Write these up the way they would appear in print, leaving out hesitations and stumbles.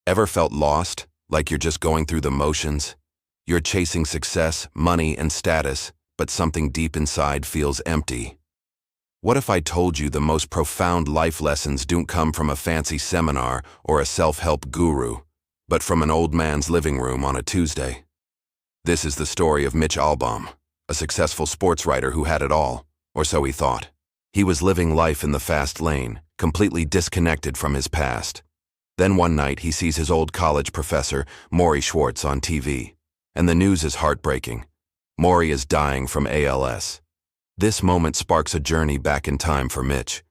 Ever felt lost, like you're just going through the motions? You're chasing success, money, and status, but something deep inside feels empty. What if I told you the most profound life lessons don't come from a fancy seminar or a self-help guru, but from an old man's living room on a Tuesday? This is the story of Mitch Albom, a successful sports writer who had it all, or so he thought. He was living life in the fast lane, completely disconnected from his past. Then one night he sees his old college professor, Morrie on TV, and the news is heartbreaking. Morrie is dying from ALS. This moment sparks a journey back in time for Mitch.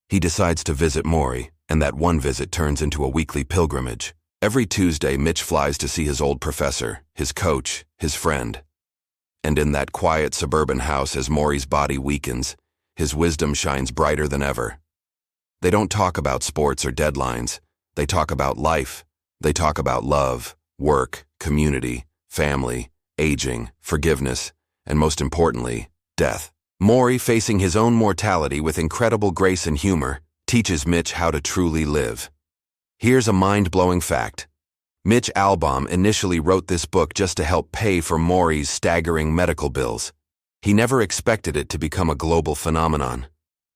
He decides to visit Morrie, and that one visit turns into a weekly pilgrimage. Every Tuesday, Mitch flies to see his old professor, his coach, his friend. And in that quiet suburban house, as Morrie's body weakens, his wisdom shines brighter than ever. They don't talk about sports or deadlines. They talk about life. They talk about love, work, community, family, aging, forgiveness, and most importantly, death. Morrie, facing his own mortality with incredible grace and humor, teaches Mitch how to truly live. Here's a mind-blowing fact. Mitch Albom initially wrote this book just to help pay for Morrie's staggering medical bills. He never expected it to become a global phenomenon.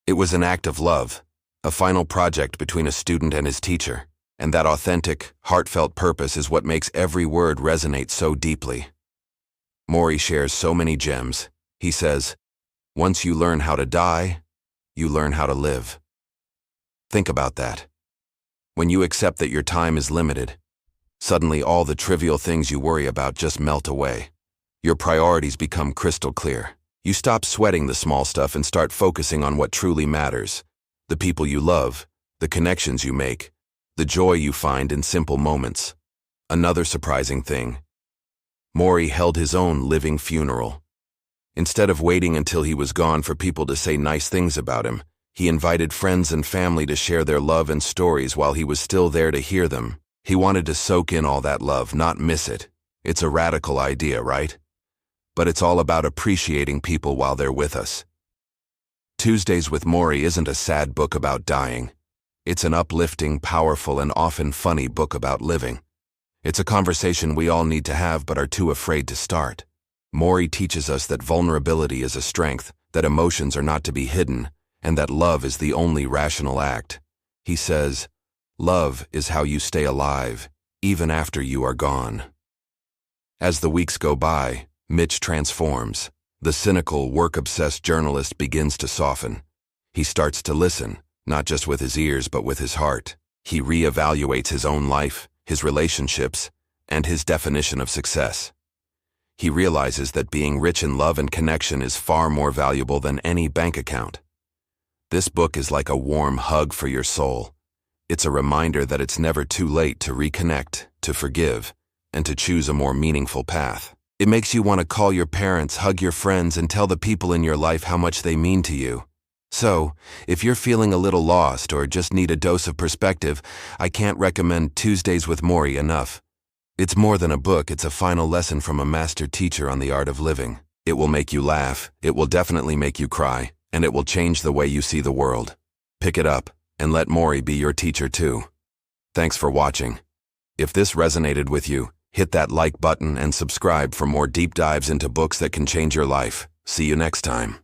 It was an act of love, a final project between a student and his teacher, and that authentic, heartfelt purpose is what makes every word resonate so deeply. Morrie shares so many gems. He says, "Once you learn how to die, you learn how to live." Think about that. When you accept that your time is limited, suddenly all the trivial things you worry about just melt away. Your priorities become crystal clear. You stop sweating the small stuff and start focusing on what truly matters. The people you love, the connections you make, the joy you find in simple moments. Another surprising thing. Morrie held his own living funeral. Instead of waiting until he was gone for people to say nice things about him, he invited friends and family to share their love and stories while he was still there to hear them. He wanted to soak in all that love, not miss it. It's a radical idea, right? But it's all about appreciating people while they're with us. Tuesdays with Morrie isn't a sad book about dying. It's an uplifting, powerful, and often funny book about living. It's a conversation we all need to have but are too afraid to start. Morrie teaches us that vulnerability is a strength, that emotions are not to be hidden, and that love is the only rational act. He says, "Love is how you stay alive, even after you are gone." As the weeks go by, Mitch transforms. The cynical, work-obsessed journalist begins to soften. He starts to listen, not just with his ears but with his heart. He reevaluates his own life, his relationships, and his definition of success. He realizes that being rich in love and connection is far more valuable than any bank account. This book is like a warm hug for your soul. It's a reminder that it's never too late to reconnect, to forgive, and to choose a more meaningful path. It makes you want to call your parents, hug your friends, and tell the people in your life how much they mean to you. So, if you're feeling a little lost or just need a dose of perspective, I can't recommend Tuesdays with Morrie enough. It's more than a book, it's a final lesson from a master teacher on the art of living. It will make you laugh, it will definitely make you cry, and it will change the way you see the world. Pick it up, and let Morrie be your teacher too. Thanks for watching. If this resonated with you, hit that like button and subscribe for more deep dives into books that can change your life. See you next time.